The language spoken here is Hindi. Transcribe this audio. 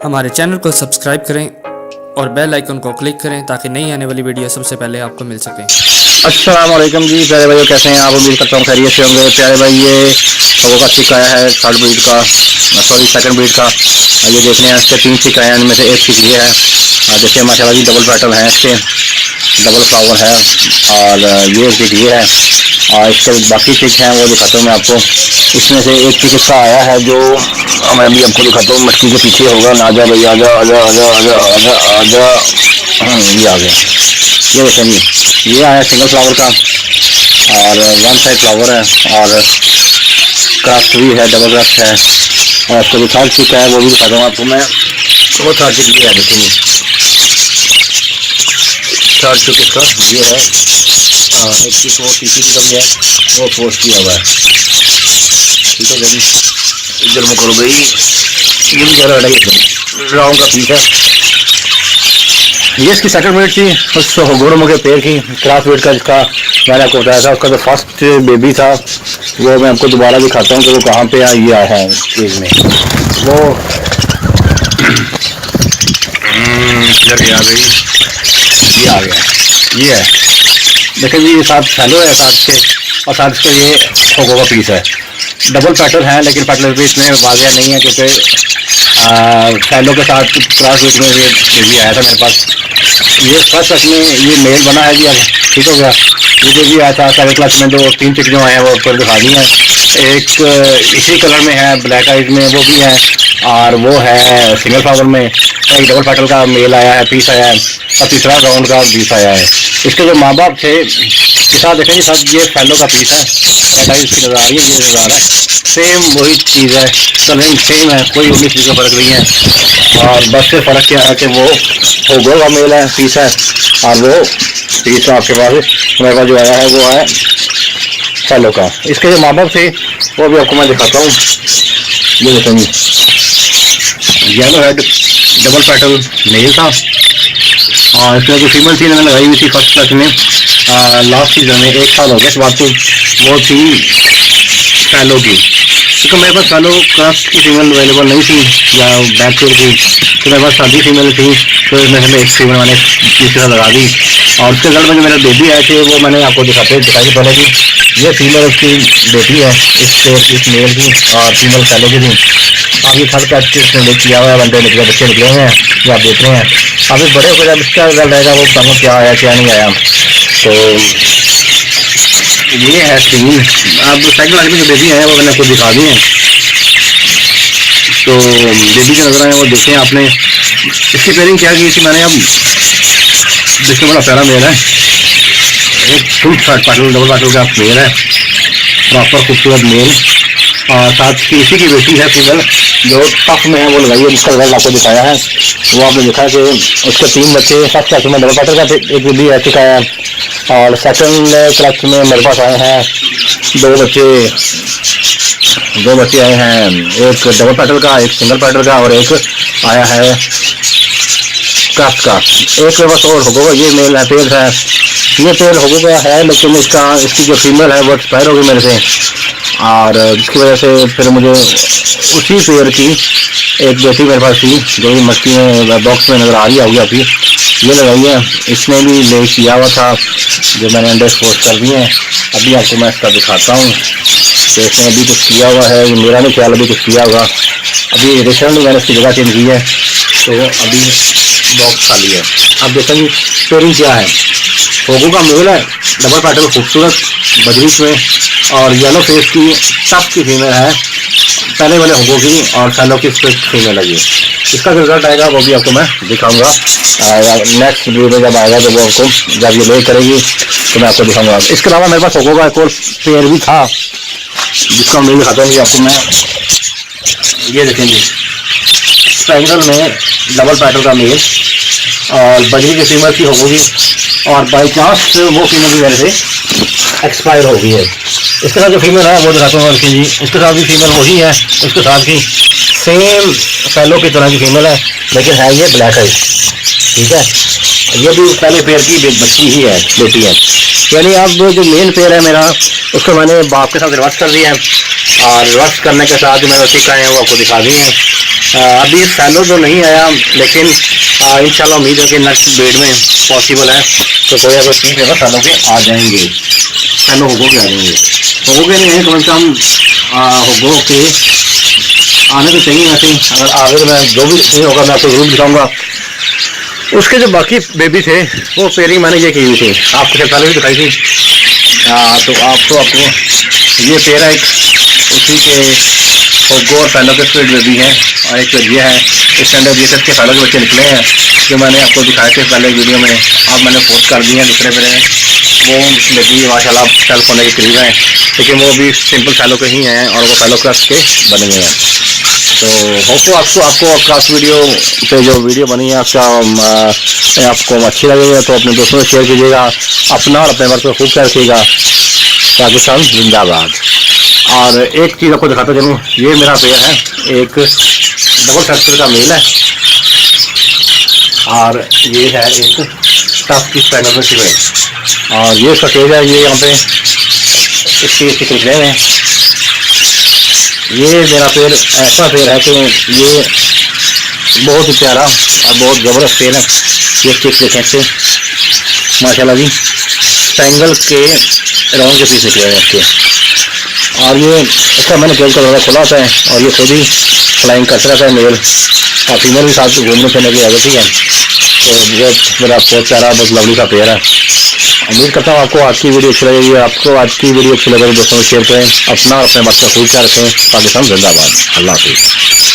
हमारे चैनल को सब्सक्राइब करें और बेल आइकन को क्लिक करें ताकि नई आने वाली वीडियो सबसे पहले आपको मिल सके। अस्सलाम वालेकुम जी प्यारे भाइयों, कैसे हैं आप? उम्मीद करता हूँ खैरियत से होंगे। प्यारे भाई, ये वो का चिक आया है थर्ड ब्रीड का, सॉरी सेकंड ब्रीड का। ये देखने हैं, इसके 3 चिक आए हैं, इनमें से एक चिक ये है। देखिए माशाल्लाह जी, डबल पैटर्न है, इसके डबल फ्लावर है। और ये चिक ये है, और इसके बाकी चिक हैं वो दिखाता हूँ मैं आपको। इसमें से एक चिक इसका आया है जो मैं भी आपको दिखाता हूँ, मटकी के पीछे होगा। ना आजा भाई, आजा आजा आजा आजा आजा आजा। ये आ गया, ये देखें जी, ये आया सिंगल फ्लावर का, और वन साइड फ्लावर है, और क्राफ्ट भी है, डबल क्राफ्ट है। और इसका जो थर्ड चिक है वो भी दिखा दूँ आपको मैं। वो थर्ड चिक ये है, देखिए थर्ड चिक इसका ये है। एक चिक वो तीसरी की कमी है, वो पोस्ट किया हुआ है। ठीक है जी, इधर में करो भाई, ये भी ज़्यादा राउंड का पीस है। ये इसकी सेकंड ब्रीड थी, उस घोड़ों के पेड़ की क्रास ब्रीड का, जिसका मैंने आपको बताया था। उसका जो फर्स्ट बेबी था वो मैं आपको दोबारा दिखाता हूँ कि वो कहाँ पे ये आया है चीज़ में। वो इधर गया भाई, ये आ गया, ये है। देखिए जी, ये 7 फैलो है, 7 के, और 7 इसका ये होगो का पीस है। डबल पैटर्न है, लेकिन पैटर्न भी इसमें वाजिया नहीं है, क्योंकि फैलो के साथ क्रॉस ब्रीड में ये बेबी आया था मेरे पास। ये फर्स्ट क्लच में ये मेल बना है जी, अब ठीक हो गया। ये बेबी आया था सेकंड क्लच में, 2-3 चिक जो आए हैं वो ऊपर दिखा दी हैं। एक इसी कलर में है, ब्लैक आइज में, वो भी है। और वो है सिंगल फ्लावर में। एक डबल पैटर्न का मेल आया है, पीस आया है, और तीसरा राउंड का पीस आया है। इसके जो माँ बाप थे के साथ देखें जी, सब ये फैलो का पीस है। रेड इसकी नजर आ रही है, ये नजर आ रहा है, सेम वही चीज़ है, कलरिंग सेम है, कोई 19 चीज़ का फर्क नहीं है। और बस से फ़र्क क्या है कि वो होगो का मेल है, पीस है, और वो पीस आपके पास मेरे पास जो आया है वो है फैलो का। इसके जो माँ बाप थे वो भी आपको मैं दिखाता हूँ। ये देखें जी, yellow head double pattern male था, और इसमें जो फीमेल थी मैंने लगाई हुई थी फर्स्ट क्लास में लास्ट सीजन में, 1 साल हो गया इस बात को। वो थी फैलो की, क्योंकि मेरे पास फैलो क्रॉस की फीमेल अवेलेबल नहीं थी, या बैक पेयर की, तो मेरे पास सादी फीमेल थी। तो इसमें से एक फीमेल मैंने तीसरा लगा दी। और उसके घर में जो मेरे बेबी आए थे वो मैंने आपको दिखाई पहले कि ये फीमेल उसकी बेटी है, इस मेल की, और फीमेल फैलो की थी। अभी थर्ड कैच इसने किया हुआ है, बंदे निकले, बच्चे निकले हुए हैं, जो आप देख रहे हैं। अभी बड़े होकर जब इसका रिजल्ट रहेगा वो बताऊँगा क्या आया क्या नहीं आया। तो ये है सीन। अब सेकंड लाइन में जो बेबी है वो मैंने आपको दिखा दी है। तो बेबी के नजर आए वो देखें आपने। इसकी पेयरिंग क्या की थी मैंने, अब देखिए बड़ा प्यारा मेल है, एक full shirt pattern double pattern का मेल है, प्रॉपर खूबसूरत मेल। और साथ की इसी की बेटी है फीमेल, जो टफ में है वो लगाई है, जिसका रिजल्ट आपको दिखाया है। वो आपने देखा कि उसके 3 बच्चे फर्स्ट क्लास में डबल पैटर्न का एक बेबी रह चुका है, और सेकंड क्लास में मेरे पास आए हैं 2 बच्चे आए हैं, एक डबल पैटर्न का, एक सिंगल पैटर्न का, और एक आया है क्राफ्ट का। एक मेरे पास और होगा, ये मेल है, पेड़ है, ये पेड़ होगा है, लेकिन इसकी जो फीमेल है वो एक्सपायर हो गई मेरे से, और जिसकी वजह से फिर मुझे उसी पेड़ की एक बेटी मेरे पास थी, जो भी मटकी में बॉक्स में नज़र आ रही होगी अभी, ये लगाई है। इसने भी ले किया हुआ था, जो मैंने अंडर एक्सपोज कर दिए हैं। अभी आपको मैं इसका दिखाता हूँ कि इसने अभी कुछ किया हुआ है, मेरा नहीं ख्याल अभी कुछ किया होगा। अभी रिसेंटली मैंने इसकी जगह चेंज की है, तो अभी बॉक्स खाली है। अब देखेंगे पेयरिंग क्या है। होगो का मेल है, डबल पैटर्न खूबसूरत बजरीश में, और येलो फेस की टफ की फीमेल है, पहले वाले होगो की, और फैलो की फीमेल लगी। इसका जो रिजल्ट आएगा वो भी आपको मैं दिखाऊंगा नेक्स्ट वीडियो में, जब आएगा तो वो आपको जब ये ले करेगी तो मैं आपको दिखाऊंगा। इसके अलावा मेरे पास होगो का एक और पेयर भी था, जिसका मेल दिखाता हूँ आपको मैं। ये देखेंगे ट्रायंगल में डबल पैटर्न का मेल, और बजरी की फीमेल की होगी, और बाई चांस वो फीमेल की वजह से एक्सपायर हो गई है। इसके साथ जो फीमेल है वो दिखाता हूँ जी, इसके साथ भी फीमेल वही है, इसके साथ की सेम फैलो की तरह की फीमेल है, लेकिन है ये ब्लैक आइज। ठीक है, ये भी पहले पेयर की बच्ची ही है, बेटी है। यानी अब जो मेन पेयर है मेरा, उसको मैंने बाप के साथ रिवर्स कर दिया है, और रिवर्स करने के साथ जो मेरे चिक आए हैं वो आपको दिखा दिए हैं। अभी सैलो तो नहीं आया, लेकिन इंशाल्लाह उम्मीद है कि नेक्स्ट ब्रीड में पॉसिबल है तो कोई अगर ठीक है ना सैलो के आ जाएंगे, सैलो होगो के आ जाएंगे, होगो के नहीं है कम से कम होगो के आने तो चाहिए। वैसे अगर आगे तो मैं जो भी नहीं होगा मैं आपको जरूर दिखाऊंगा। उसके जो बाकी बेबी थे वो पेयरिंग मैंने ये की हुई थी, आपको पहले भी दिखाई थी। तो आपको ये पेयर है, उसी के होगो और सैलो के स्प्लिट बेबी हैं, और एक ये है स्टैंडर्ड BSS के सैलो के बच्चे निकले हैं जो मैंने आपको दिखाए थे पहले वीडियो में। अब मैंने पोस्ट कर दिए हैं दूसरे पेयर, वो बेबी माशाल्लाह सेल्फ होने के करीब हैं, लेकिन वो भी सिंपल सैलो के ही हैं और वो सैलो क्रस्ट के बने हुए हैं। तो होप आपको क्रस्ट वीडियो पे जो वीडियो बनी है आपको अच्छी लगेगी तो अपने दोस्तों से शेयर कीजिएगा, अपना और अपने वर्ग को खूब रखिएगा। पाकिस्तान जिंदाबाद। और एक चीज़ आपको दिखाता चलूँ, ये मेरा पेयर है, एक डबल फैक्टर का मेल है और ये है एक टफ की स्पैनर में फीमेल, और ये इसका केज है, ये यहाँ पे इसके निकले हुए हैं। ये मेरा पेड़ ऐसा पेड़ है कि ये बहुत ही प्यारा और बहुत ज़बरदस्त पेड़ है। ये स्टिक देखें इससे माशाल्लाह जी, ट्रायंगल के राउंड के पीस निकले हुए हैं इसके, और ये इसका मैंने केज का दरवाजा खुला होता है और ये खुद ही फ्लाइंग करता रहता है मेल, और फीमेल भी साथ घूमने फिरने की आदत ही है। तो बहुत मेरा बहुत प्यारा बहुत लवली का पेड़ है। उम्मीद करता हूँ आपको आज की वीडियो अच्छी लगेगी। आपको आज की वीडियो अच्छी लगे तो दोस्तों को शेयर करें, अपना और अपने मत का खूब ख्याल रखें। पाकिस्तान जिंदाबाद। अल्लाह हाफिज़।